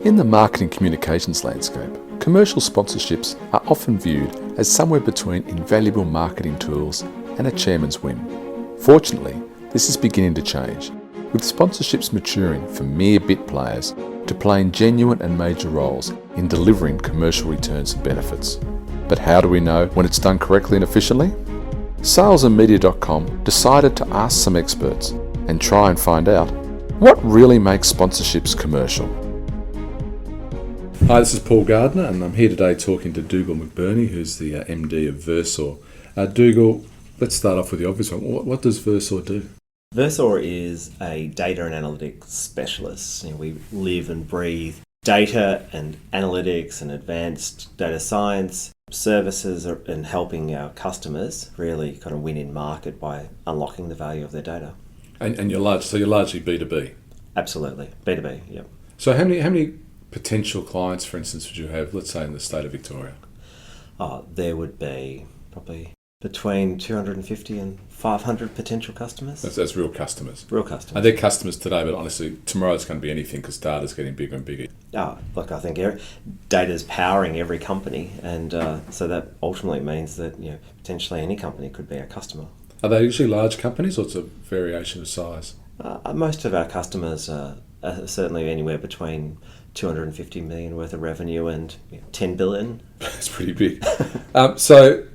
In the marketing communications landscape, commercial sponsorships are often viewed as somewhere between invaluable marketing tools and a chairman's whim. Fortunately, this is beginning to change, with sponsorships maturing from mere bit players to playing genuine and major roles in delivering commercial returns and benefits. But how do we know when it's done correctly and efficiently? Salesandmedia.com decided to ask some experts and try and find out what really makes sponsorships commercial. Hi, this is Paul Gardner, and I'm here today talking to Dougal McBurney, who's the MD of versal. Dougal, let's start off with the obvious one. What does versal do? versal is a data and analytics specialist. We live and breathe data and analytics and advanced data science services and helping our customers really kind of win in market by unlocking the value of their data. And you're largely B2B? Absolutely, B2B, yep. So how many potential clients, for instance, would you have, let's say, in the state of Victoria? There would be probably between 250 and 500 potential customers. That's real customers? Real customers. Are they customers today, but honestly, tomorrow's going to be anything because data's getting bigger and bigger? Look, I think data's powering every company, and so that ultimately means that potentially any company could be a customer. Are they usually large companies, or it's a variation of size? Most of our customers are certainly anywhere between 250 million worth of revenue and 10 billion. That's pretty big. So,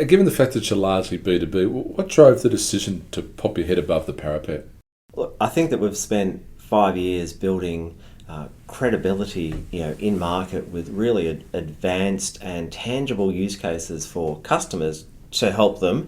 given the fact that you're largely B2B, what drove the decision to pop your head above the parapet? Look, I think that we've spent 5 years building credibility, in market with really advanced and tangible use cases for customers to help them,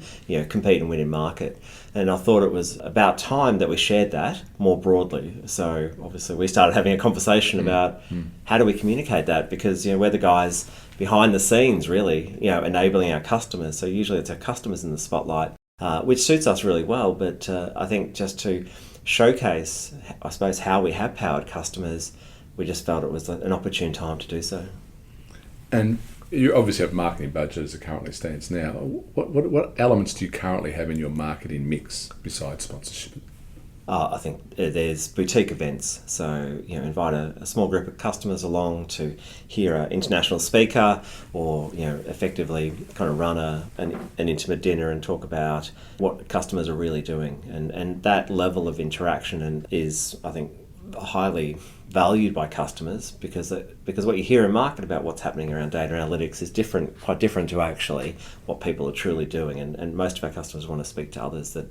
compete and win in market. And I thought it was about time that we shared that more broadly. So obviously we started having a conversation about how do we communicate that, because we're the guys behind the scenes really, enabling our customers. So usually it's our customers in the spotlight, which suits us really well. But I think just to showcase, I suppose, how we have powered customers, we just felt it was an opportune time to do so. And you obviously have marketing budget as it currently stands now. What elements do you currently have in your marketing mix besides sponsorship? I think there's boutique events. So, invite a small group of customers along to hear an international speaker, or, effectively kind of run an intimate dinner and talk about what customers are really doing. And that level of interaction is, I think, highly valued by customers, because what you hear in market about what's happening around data analytics is quite different to actually what people are truly doing, and most of our customers want to speak to others that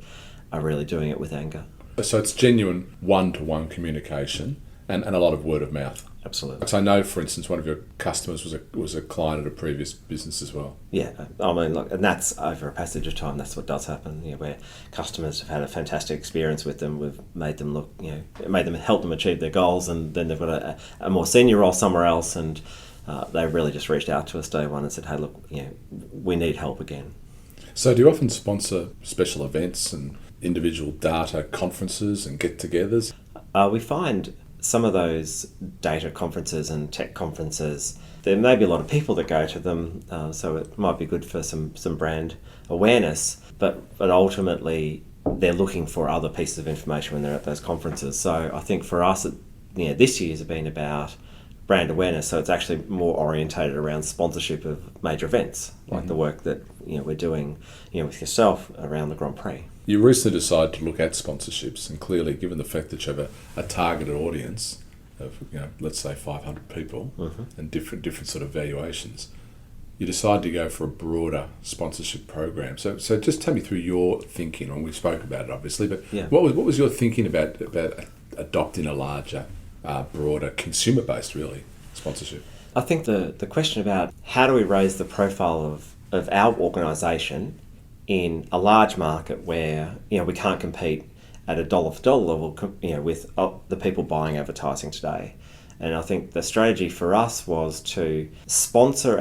are really doing it with anger. So it's genuine one-to-one communication and a lot of word of mouth. Absolutely. So I know, for instance, one of your customers was a client at a previous business as well. Yeah, I mean, look, and that's over a passage of time. That's what does happen. Where customers have had a fantastic experience with them, we've made them look, help them achieve their goals, and then they've got a more senior role somewhere else, and they really just reached out to us day one and said, "Hey, look, we need help again." So do you often sponsor special events and individual data conferences and get-togethers? We find some of those data conferences and tech conferences, there may be a lot of people that go to them, so it might be good for some brand awareness, but ultimately they're looking for other pieces of information when they're at those conferences. So I think for us, this year's been about brand awareness, so it's actually more orientated around sponsorship of major events, like the work that we're doing with yourself around the Grand Prix. You recently decided to look at sponsorships, and clearly, given the fact that you have a targeted audience of let's say 500 people and different sort of valuations, you decided to go for a broader sponsorship program. So just tell me through your thinking. And we spoke about it obviously, but what was your thinking about adopting a larger, broader consumer-based really sponsorship? I think the question about how do we raise the profile of our organisation in a large market where we can't compete at a dollar for dollar level with the people buying advertising today. And I think the strategy for us was to sponsor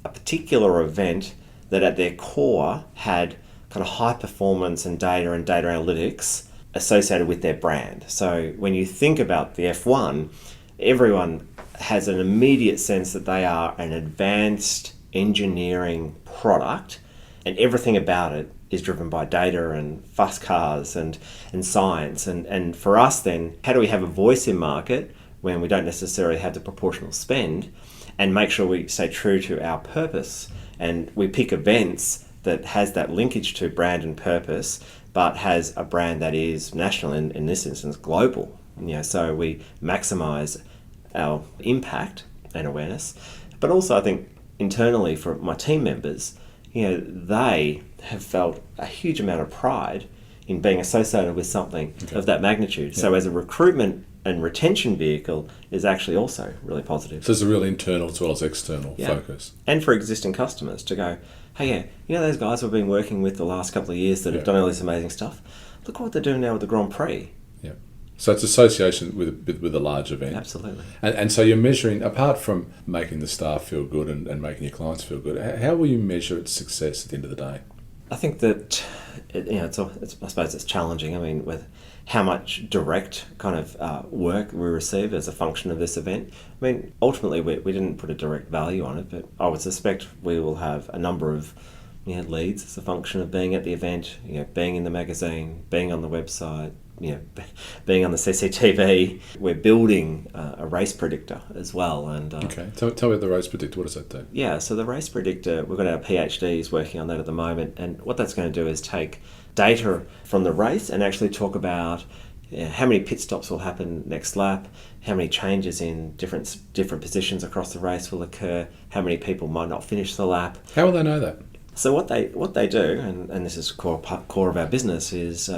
a particular event that at their core had kind of high performance and data analytics associated with their brand. So when you think about the F1, everyone has an immediate sense that they are an advanced engineering product, and everything about it is driven by data and fast cars and science. And for us then, how do we have a voice in market when we don't necessarily have the proportional spend, and make sure we stay true to our purpose. And we pick events that has that linkage to brand and purpose, but has a brand that is national, in this instance, global. So we maximise our impact and awareness. But also I think internally for my team members, they have felt a huge amount of pride in being associated with something of that magnitude. Yeah. So as a recruitment and retention vehicle is actually also really positive. So there's a real internal as well as external focus. And for existing customers to go, hey, those guys we've been working with the last couple of years that have done all this amazing stuff, look what they're doing now with the Grand Prix. Yeah. So it's association with a large event. Absolutely. And so you're measuring, apart from making the staff feel good and making your clients feel good, how will you measure its success at the end of the day? I think that I suppose it's challenging. I mean, with how much direct kind of work we receive as a function of this event. I mean, ultimately we didn't put a direct value on it, but I would suspect we will have a number of leads as a function of being at the event, being in the magazine, being on the website, being on the CCTV. We're building a race predictor as well. And okay, tell me about the race predictor. What does that do? Yeah, so the race predictor, we've got our PhDs working on that at the moment, and what that's going to do is take data from the race and actually talk about how many pit stops will happen next lap, how many changes in different positions across the race will occur, how many people might not finish the lap. How will they know that? So what they do, and this is core of our business, is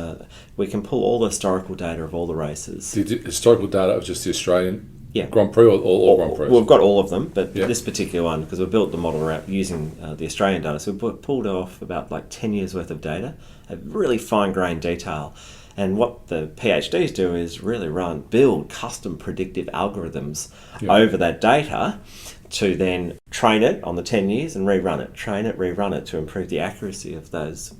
we can pull all the historical data of all the races. The historical data of just the Australian Yeah. Grand Prix or all Grand Prix? We've got all of them, but this particular one, because we built the model around using the Australian data, so we pulled off about 10 years worth of data, a really fine-grained detail. And what the PhDs do is really build custom predictive algorithms over that data to then train it on the 10 years and rerun it to improve the accuracy of those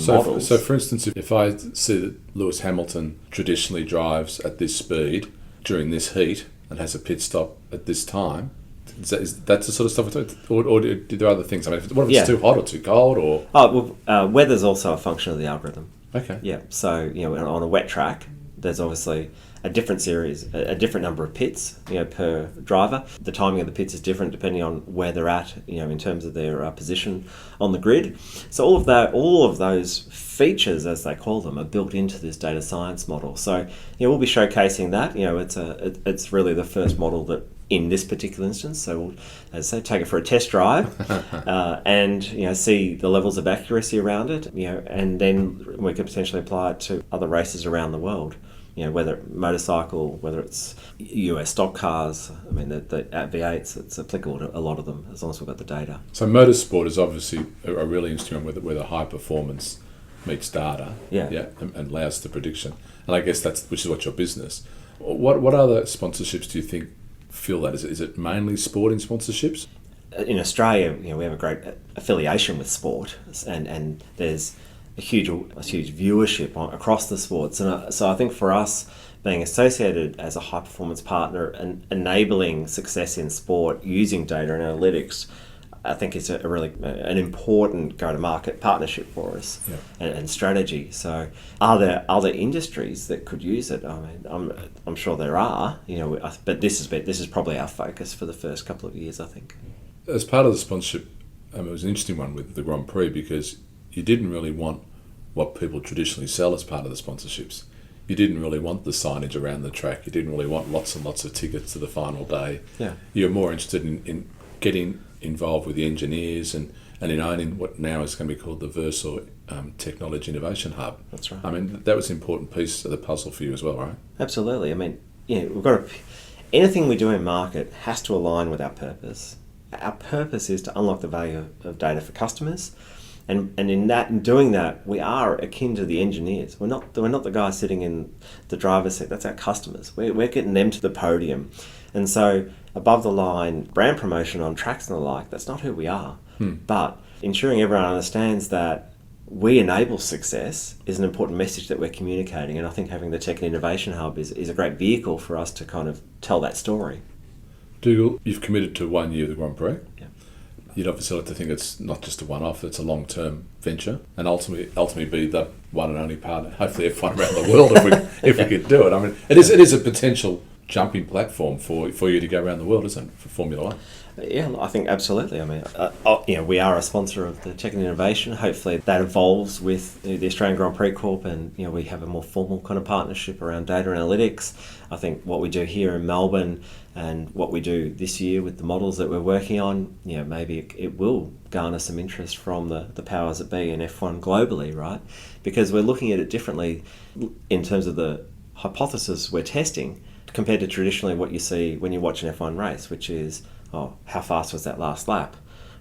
models. So for instance, if I see that Lewis Hamilton traditionally drives at this speed during this heat and has a pit stop at this time, that's the sort of stuff, or do there are other things? I mean, what if it's too hot or too cold? Or weather's also a function of the algorithm. Okay. Yeah. So on a wet track, there's obviously a different series, a different number of pits, per driver. The timing of the pits is different depending on where they're at, in terms of their position on the grid. So all of those features, as they call them, are built into this data science model. So we'll be showcasing that. It's really the first model that in this particular instance. So we'll, as I say, take it for a test drive and see the levels of accuracy around it. And then we could potentially apply it to other races around the world. Whether motorcycle, whether it's US stock cars. I mean, the V8s, it's applicable to a lot of them as long as we've got the data. So motorsport is obviously a really interesting one where the high performance meets data, and allows the prediction. And I guess which is what your business. What other sponsorships do you think fill that? Is it mainly sporting sponsorships? In Australia, we have a great affiliation with sport, and there's a huge viewership across the sports. And so I think for us, being associated as a high performance partner and enabling success in sport using data and analytics, I think it's a really an important go-to-market partnership for us and strategy. So are there other industries that could use it? I mean, I'm sure there are, but this is probably our focus for the first couple of years, I think. As part of the sponsorship, it was an interesting one with the Grand Prix because you didn't really want what people traditionally sell as part of the sponsorships. You didn't really want the signage around the track. You didn't really want lots and lots of tickets to the final day. Yeah. You're more interested in getting involved with the engineers and in owning what now is going to be called the Versal Technology Innovation Hub. That's right. I mean, that was an important piece of the puzzle for you as well, right? Absolutely. I mean, we've got anything we do in market has to align with our purpose. Our purpose is to unlock the value of data for customers. And in doing that, we are akin to the engineers. We're not the guys sitting in the driver's seat. That's our customers. We're getting them to the podium. And so above the line brand promotion on tracks and the like, that's not who we are. But ensuring everyone understands that we enable success is an important message that we're communicating. And I think having the Tech and Innovation Hub is a great vehicle for us to kind of tell that story. Dougal, you've committed to 1 year of the Grand Prix. Yeah. You'd obviously like to think it's not just a one-off, it's a long-term venture, and ultimately be the one and only partner, hopefully F1 around the world if we could do it. I mean, it is a potential jumping platform for you to go around the world, isn't it, for Formula One? Yeah, I think absolutely. I mean, we are a sponsor of the Tech and Innovation. Hopefully that evolves with the Australian Grand Prix Corp, and we have a more formal kind of partnership around data analytics. I think what we do here in Melbourne and what we do this year with the models that we're working on, maybe it will garner some interest from the powers that be in F1 globally, right? Because we're looking at it differently in terms of the hypothesis we're testing compared to traditionally what you see when you watch an F1 race, which is, how fast was that last lap?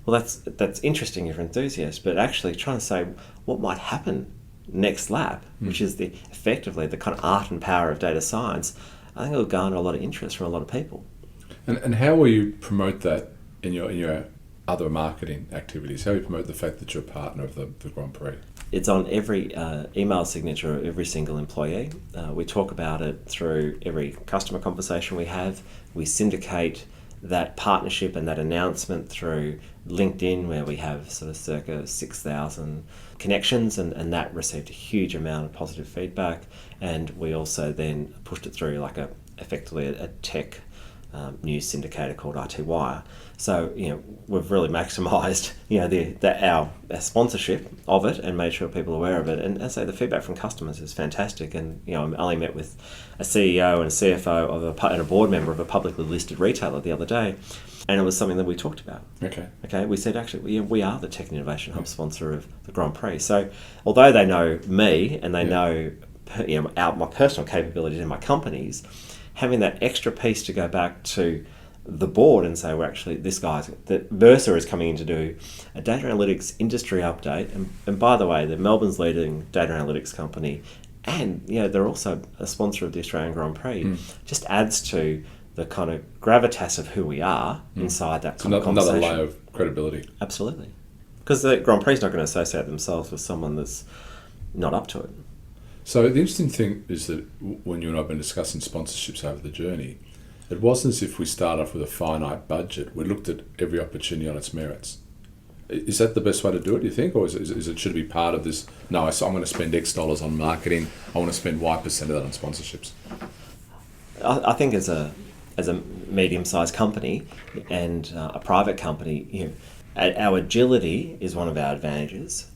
Well, that's interesting if you're an enthusiast, but actually trying to say what might happen next lap, which is effectively the kind of art and power of data science, I think it'll garner a lot of interest from a lot of people. And how will you promote that in your other marketing activities? How do you promote the fact that you're a partner of the Grand Prix? It's on every email signature of every single employee. We talk about it through every customer conversation we have. We syndicate that partnership and that announcement through LinkedIn, where we have sort of circa 6,000 connections, and that received a huge amount of positive feedback. And we also then pushed it through effectively a tech news syndicator called IT Wire. So we've really maximised our sponsorship of it and made sure people are aware of it. And as I say, the feedback from customers is fantastic. And I only met with a CEO and a CFO and a board member of a publicly listed retailer the other day, and it was something that we talked about. Okay. We said actually we are the Tech and Innovation Hub sponsor of the Grand Prix. So although they know me and they know my personal capabilities in my companies, having that extra piece to go back to the board and say, well, actually, that Versal is coming in to do a data analytics industry update. And by the way, they're Melbourne's leading data analytics company. And, they're also a sponsor of the Australian Grand Prix. Just adds to the kind of gravitas of who we are inside that kind of conversation. Another layer of credibility. Absolutely. Because the Grand Prix is not going to associate themselves with someone that's not up to it. So the interesting thing is that when you and I have been discussing sponsorships over the journey, it wasn't as if we started off with a finite budget. We looked at every opportunity on its merits. Is that the best way to do it, do you think? Or should it be part of this, no, I'm going to spend X dollars on marketing, I want to spend Y% of that on sponsorships? I think as a medium-sized company and a private company, our agility is one of our advantages.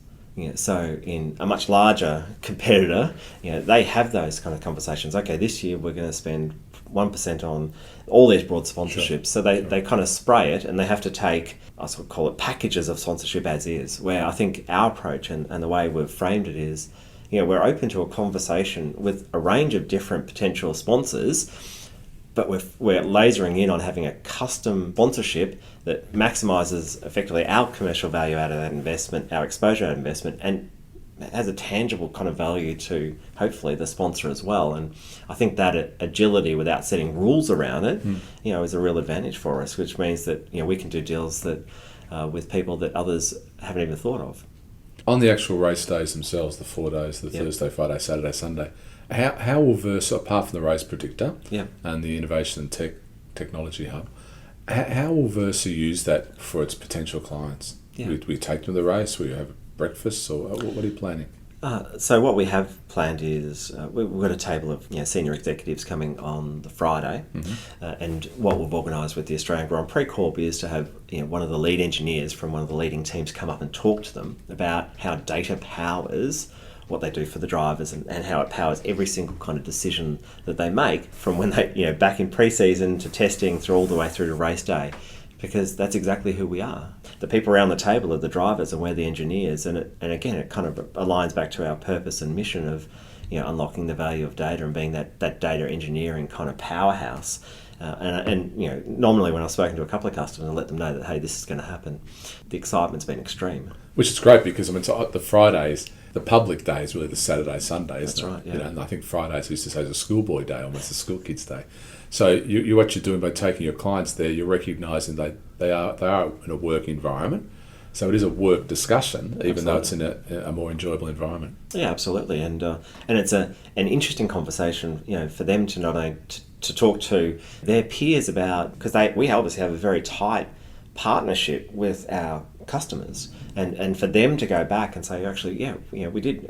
So in a much larger competitor, they have those kind of conversations. Okay, this year we're going to spend 1% on all these broad sponsorships. Sure. So they kind of spray it, and they have to take, I sort of call it packages of sponsorship as is, where I think our approach and the way we've framed it is, we're open to a conversation with a range of different potential sponsors, but we're lasering in on having a custom sponsorship that maximises effectively our commercial value out of that investment, our exposure out of investment, and has a tangible kind of value to hopefully the sponsor as well. And I think that agility without setting rules around it, is a real advantage for us, which means that we can do deals that with people that others haven't even thought of. On the actual race days themselves, the 4 days, the Thursday, Friday, Saturday, Sunday, how will Versal, apart from the race predictor and the innovation and technology hub, how will Versal use that for its potential clients? We take them to the race, we have breakfast, or what are you planning? So what we have planned is we've got a table of senior executives coming on the Friday, and what we've organised with the Australian Grand Prix Corp is to have one of the lead engineers from one of the leading teams come up and talk to them about how data powers what they do for the drivers and how it powers every single kind of decision that they make from when they back in pre-season to testing through all the way through to race day. Because that's exactly who we are. The people around the table are the drivers and we're the engineers. And again, it kind of aligns back to our purpose and mission of unlocking the value of data and being that data engineering kind of powerhouse. And normally when I've spoken to a couple of customers and let them know that, hey, this is going to happen, the excitement's been extreme. Which is great because, the Fridays, the public day is really the Saturday, Sunday, isn't it? That's right, yeah. And I think Fridays we used to say is a schoolboy day, almost a school kids' day. So what you're doing by taking your clients there, you're recognising they are in a work environment. So it is a work discussion, even though it's in a more enjoyable environment. Yeah, absolutely, and it's an interesting conversation, for them to not only to talk to their peers about, because we obviously have a very tight partnership with our customers, and for them to go back and say, actually, we did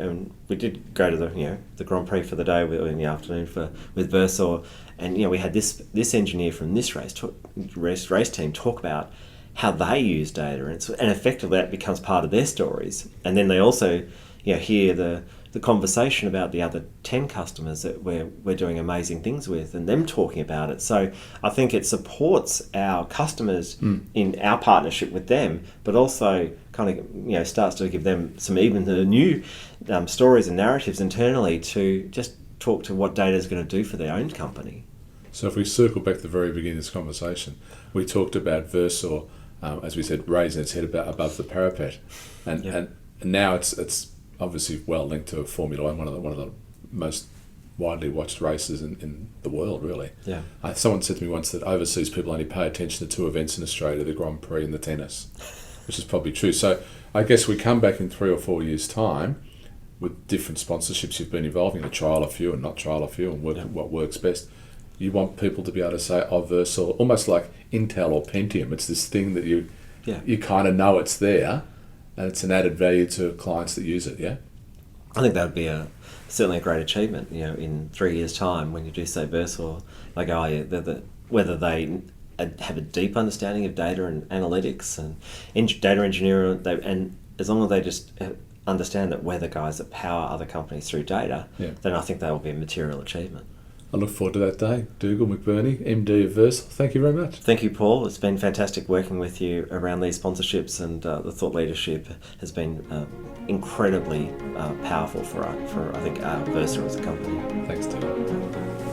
go to the Grand Prix for the day in the afternoon with versal, and we had this engineer from this race team talk about how they use data, and effectively that becomes part of their stories, and then they also hear the conversation about the other 10 customers that we're doing amazing things with, and them talking about it. So I think it supports our customers in our partnership with them, but also kind of starts to give them some even the new stories and narratives internally to just talk to what data is going to do for their own company. So if we circle back to the very beginning of this conversation, we talked about versal, as we said, raising its head above the parapet, and now it's obviously well linked to Formula One, one of the most widely watched races in the world, really. Yeah. Someone said to me once that overseas people only pay attention to two events in Australia, the Grand Prix and the tennis, which is probably true. So I guess we come back in 3 or 4 years' time with different sponsorships you've been involved in, to trial a few and not trial a few, and work what works best. You want people to be able to say, versal, almost like Intel or Pentium. It's this thing that you kind of know it's there, and it's an added value to clients that use it, yeah? I think that would be certainly a great achievement, in 3 years' time when you do say versal, like, whether they have a deep understanding of data and analytics and data engineering, and as long as they just understand that we're the guys that power other companies through data, then I think that will be a material achievement. I look forward to that day. Dougal McBurney, MD of versal, thank you very much. Thank you, Paul. It's been fantastic working with you around these sponsorships, and the thought leadership has been incredibly powerful for I think, versal as a company. Thanks, Dougal.